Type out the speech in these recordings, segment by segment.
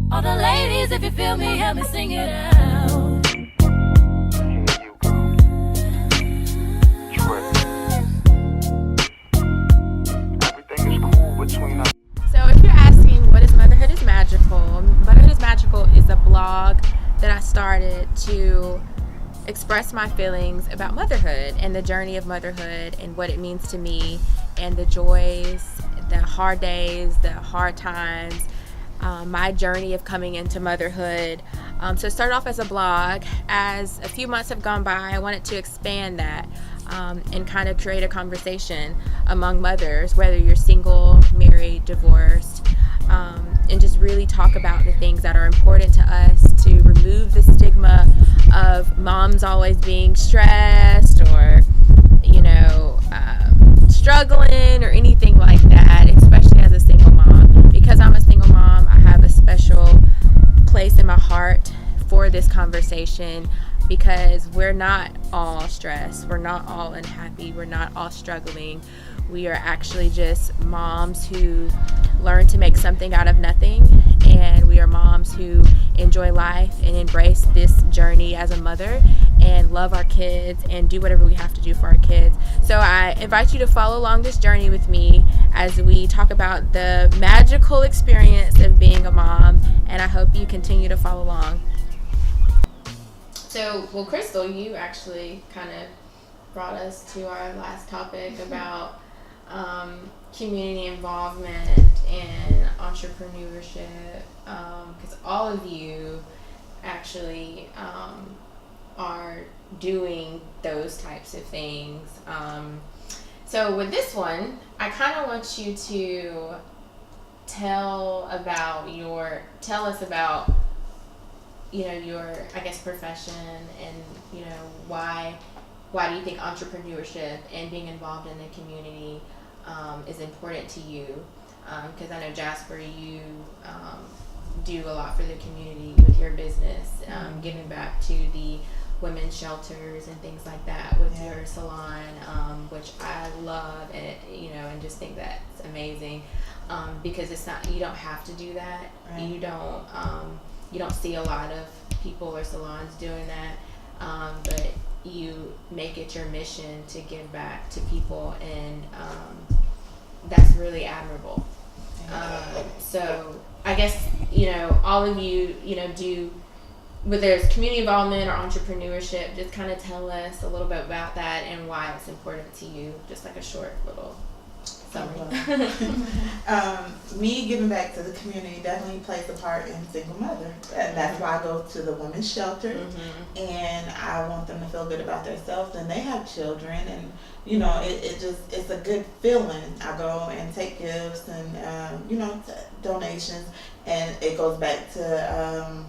All the ladies, if you feel me, help me sing it out. So if you're asking what is Motherhood is Magical, Motherhood is Magical is a blog that I started to express my feelings about motherhood and the journey of motherhood and what it means to me and the joys, the hard days, the hard times, my journey of coming into motherhood. So it started off as a blog. As a few months have gone by, I wanted to expand that and kind of create a conversation among mothers, whether you're single, married, divorced, and just really talk about the things that are important to us to remove the stigma of moms always being stressed or, struggling or anything like that, especially as a single mom. Because I'm a single mom, I have a special place in my heart for this conversation because we're not all stressed, we're not all unhappy, we're not all struggling. We are actually just moms who learn to make something out of nothing, and we are moms who enjoy life and embrace this journey as a mother and love our kids and do whatever we have to do for our kids. So I invite you to follow along this journey with me as we talk about the magical experience of being a mom, and I hope you continue to follow along. So, Crystal, you actually kind of brought us to our last topic about community involvement and entrepreneurship, because all of you actually are doing those types of things. So with this one, I kind of want you to tell us about your I guess profession and why do you think entrepreneurship and being involved in the community is important to you? Because I know, Jasper, you do a lot for the community with your business, giving back to the women's shelters and things like that with your salon, which I love and just think that's amazing, because it's not, you don't have to do that. Right. You don't see a lot of people or salons doing that, but you make it your mission to give back to people, and that's really admirable. So I guess all of you do, whether it's community involvement or entrepreneurship, just kind of tell us a little bit about that and why it's important to you, just like a short little summary. Me giving back to the community definitely plays a part in single mother. That's why I go to the women's shelter, and I want them to feel good about themselves, and they have children, and it's a good feeling. I go and take gifts and donations, and it goes back to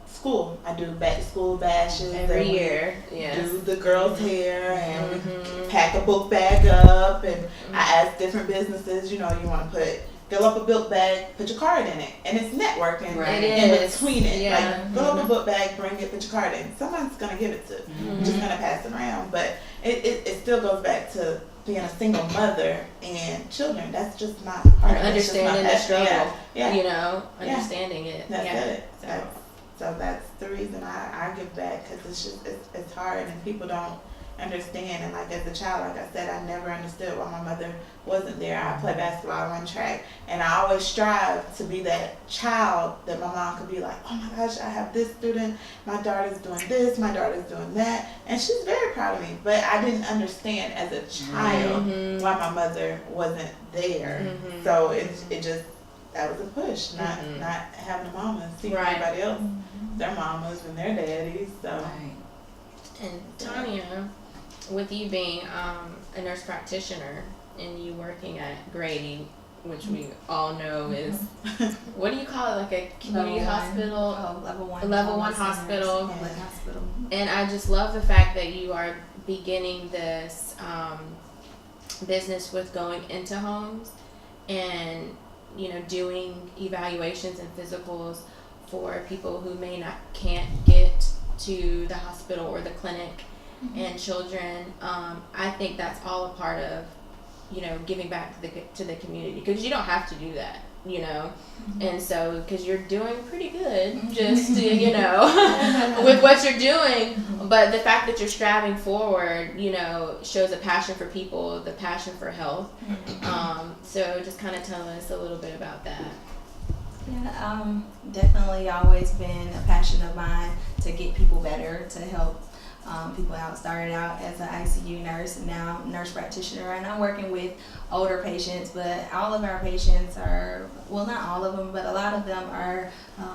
school. I do back to school bashes every year. Yes. Do the girls' hair, and we pack a book bag up, and I ask different businesses, you want to fill up a book bag, put your card in it, and it's networking in between it. Yeah. Like, fill up a book bag, bring it, put your card in. Someone's gonna give it to. You're just gonna pass it around, but it still goes back to being a single mother and children. That's just my heart. Understanding the struggle. Yeah. Understanding it. That's it. So that's the reason I give back, because it's hard and people don't understand. And like as a child, like I said, I never understood why my mother wasn't there. I play basketball, I run track, and I always strive to be that child that my mom could be like, oh my gosh, I have this student, my daughter's doing this, my daughter's doing that, and she's very proud of me. But I didn't understand as a child why my mother wasn't there. So it just, that was a push, not having a mama see everybody else, their mamas and their daddies. So. Right. And Tanya, with you being a nurse practitioner and you working at Grady, which we all know is, what do you call it, like a community hospital? Level one hospital. Hospital. And I just love the fact that you are beginning this business with going into homes and doing evaluations and physicals for people who can't get to the hospital or the clinic, and children. I think that's all a part of giving back to the community, because you don't have to do that. you know. And so, because you're doing pretty good, just you know, with what you're doing, but the fact that you're striving forward, you know, shows a passion for people, the passion for health. So just kind of tell us a little bit about that. Yeah, definitely always been a passion of mine to get people better, to help people out. Started out as an ICU nurse and now nurse practitioner, and I'm working with older patients, but all of our patients are, well, not all of them, but a lot of them are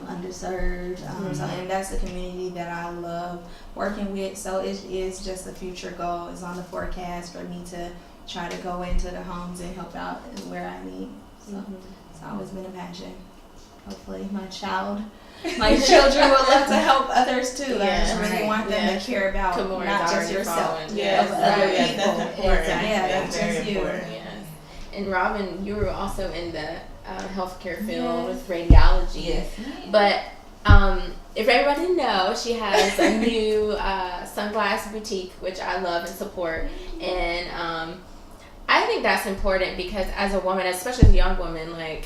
underserved. So, and that's the community that I love working with. So it is just a future goal. It's on the forecast for me to try to go into the homes and help out where I need. So it's always been a passion. Hopefully my children will love to help others too. I just really want them to care about not just yourself, but other people. That's important. That's just you. Yes. And Robin, you were also in the healthcare field with radiology. Yes. But if everybody didn't know, she has a new sunglass boutique, which I love and support. And I think that's important because as a woman, especially as a young woman, like,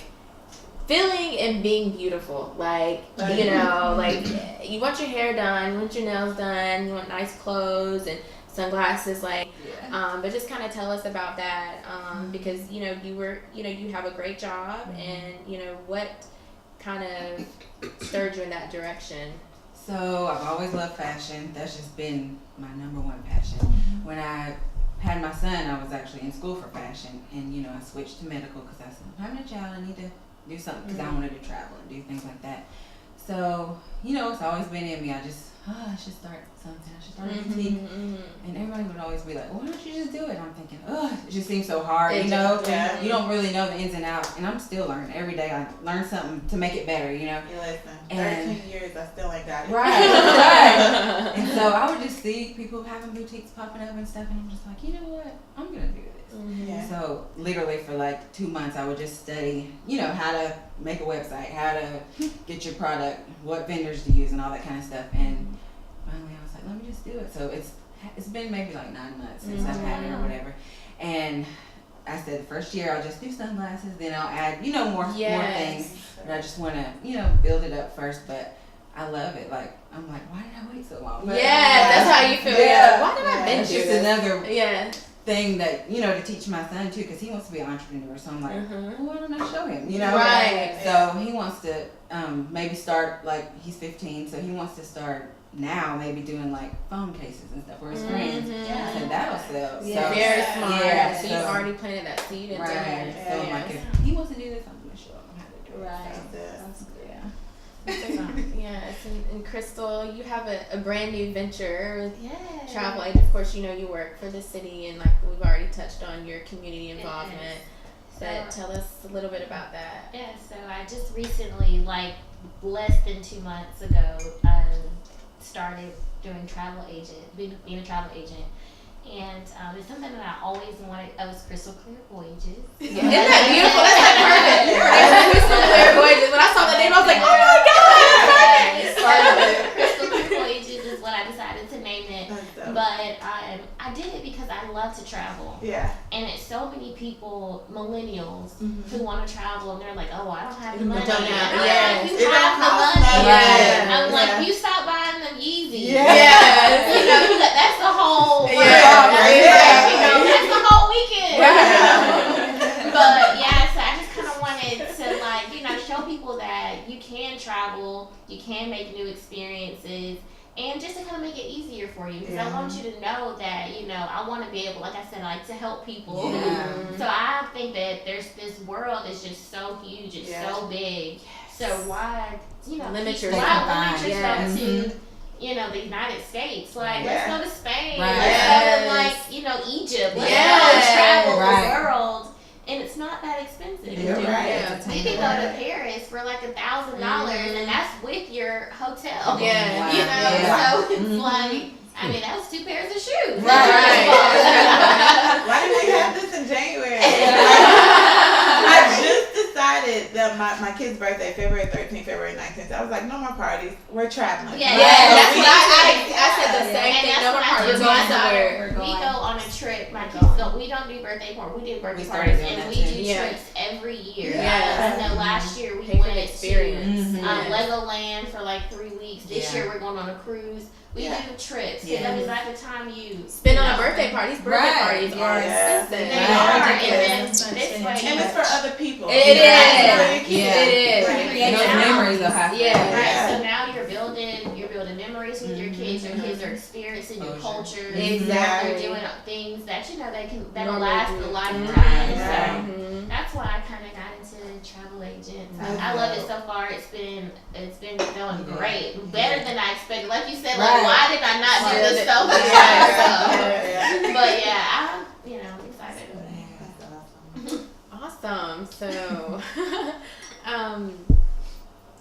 feeling and being beautiful, like, you know, like, you want your hair done, you want your nails done, you want nice clothes and sunglasses, like, but just kind of tell us about that, because, you know, you have a great job, and, you know, what kind of stirred you in that direction? So I've always loved fashion. That's just been my number one passion. When I had my son, I was actually in school for fashion, and, you know, I switched to medical because I said, I'm having a child, I need to do something because I wanted to travel and do things like that. So, you know, it's always been in me. I should start something. I should start a boutique. And everybody would always be like, well, why don't you just do it? I'm thinking, it just seems so hard, you know? You don't really know the ins and outs. And I'm still learning. Every day I learn something to make it better, you know? Listen, 13 years, I still ain't got it. Right. And so I would just see people having boutiques popping up and stuff, and I'm just like, you know what? I'm going to do this. So literally for like 2 months, I would just study, you know, how to make a website, how to get your product, what vendors to use, and all that kind of stuff. And finally, I was like, let me just do it. So it's been maybe like 9 months since I've had it or whatever. And I said the first year I'll just do sunglasses, then I'll add, you know, more things. But I just want to, you know, build it up first. But I love it. Like, I'm like, why did I wait so long? But, that's how you feel. Yeah. Why did I It's just another thing that, you know, to teach my son too, because he wants to be an entrepreneur. So I'm like, well, why don't I show him, you know? Right. So he wants to maybe start, like, he's 15, so he wants to start now maybe doing like phone cases and stuff for his friends. I said that'll sell. So very smart. Yeah, so you've already planted that seed into it. So I'm like, if he wants to do this, I'm going to show him how to do it. Right. Yes, and Crystal, you have a brand new venture with Travel Aid. Of course, you know you work for the city, and like we've already touched on your community involvement. But tell us a little bit about that. Yeah, so I just recently, like less than 2 months ago, started doing being a travel agent. And it's something that I always wanted. I was crystal clear voyages. Isn't that beautiful? That's like perfect. Crystal clear voyages. When I saw the name, I was like, oh my god, perfect. Crystal clear voyages is what I decided to name it. But I did it because I love to travel. Yeah. And it's so many people, millennials, who want to travel, and they're like, oh, I don't have the money. You have the money. Right. I'm like, you stop buying them Yeezys. Yes. You know, that's the whole. That's the whole weekend. But so I just kind of wanted to, like, you know, show people that you can travel, you can make new experiences, and just to kind of make it easier for you. Because I want you to know that, you know, I want to be able, like I said, like, to help people. So I think that there's this world is just so huge, it's so big. So why, you know, limit yourself to, you know, the United States. Like, let's go to Spain. Let's go to, like, you know, Egypt. Let's go travel the world. And it's not that expensive. You're right. You can go to Paris for like $1,000, and that's with your hotel. You know, so it's like, I mean, that was 2 pairs of shoes. Right. Why didn't we have this in January? I just decided that my kid's birthday, February 13th, February 19th. I was like, no more parties. We're traveling. That's what I said the same thing. No more parties. We're going somewhere. We go on a trip. My kids we don't do birthday parties. We do birthday We started parties, doing and that we too. do Yeah. trips every year. Yes. I know last year we Pay for went the to experience. Legoland for like 3 weeks. This Yeah. year we're going on a cruise. We Yeah. do trips. Because Yeah. I mean, by the time you Spend you on a know, birthday party. Birthday Right. parties are Yeah. expensive. They Right. are, Ridiculous. and then it's like And it's for other people. It is. Yeah. It is. Right. And those Now- memories will happen. Yeah. Right, Yeah. so now you're building memories with your kids. Your kids are experiencing your Culture. culture. Exactly. They're doing things that that'll Normally last do. a lifetime. Yeah. So Mhm. that's why I kind of got into travel agents. That's I love it dope. so far. It's been going Yeah. great, better than I expected. Like you said, Right. why did I not do this so far? Yeah. But yeah, I'm excited. That's awesome. Awesome. So,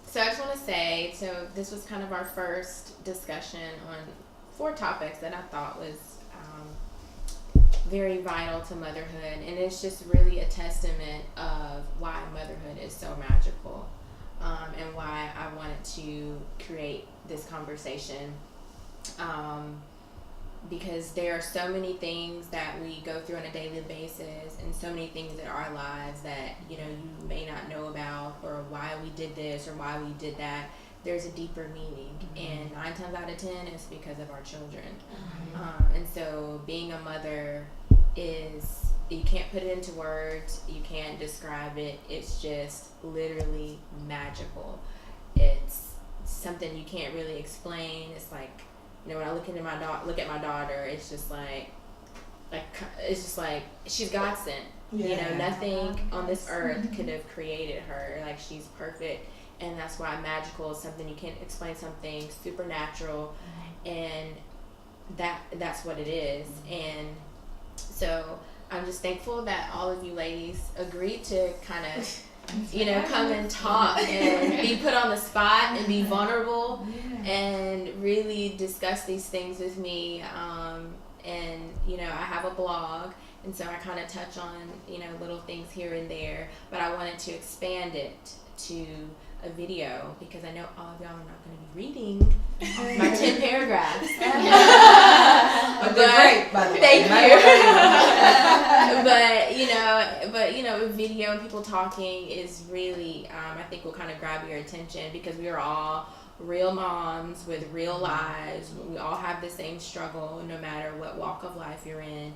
so I just want to say, so this was kind of our first discussion on 4 topics that I thought was very vital to motherhood, and it's just really a testament of why motherhood is so magical, and why I wanted to create this conversation. Because there are so many things that we go through on a daily basis, and so many things in our lives that you may not know about, or why we did this or why we did that. There's a deeper meaning, and 9 times out of 10 it's because of our children. And so being a mother is, you can't put it into words, you can't describe it. It's just literally magical. It's something you can't really explain. It's like, when I look at my daughter, it's just like she's God sent. Yeah. Nothing on this earth could have created her. Like, she's perfect, and that's why magical is something you can't explain, something supernatural, and that's what it is. And so I'm just thankful that all of you ladies agreed to kind of come and talk and be put on the spot and be vulnerable and really discuss these things with me. And I have a blog, and so I kind of touch on little things here and there, but I wanted to expand it to a video, because I know all of y'all are not going to be reading my 10 paragraphs. But they're great, by the way. Thank you. but video and people talking is really, I think, will kind of grab your attention, because we are all real moms with real lives. We all have the same struggle, no matter what walk of life you're in.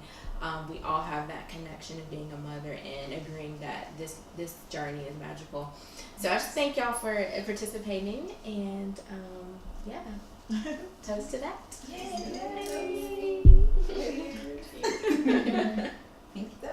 We all have that connection of being a mother and agreeing that this journey is magical. So I just thank y'all for participating, and toast to that. Yay. Thank you.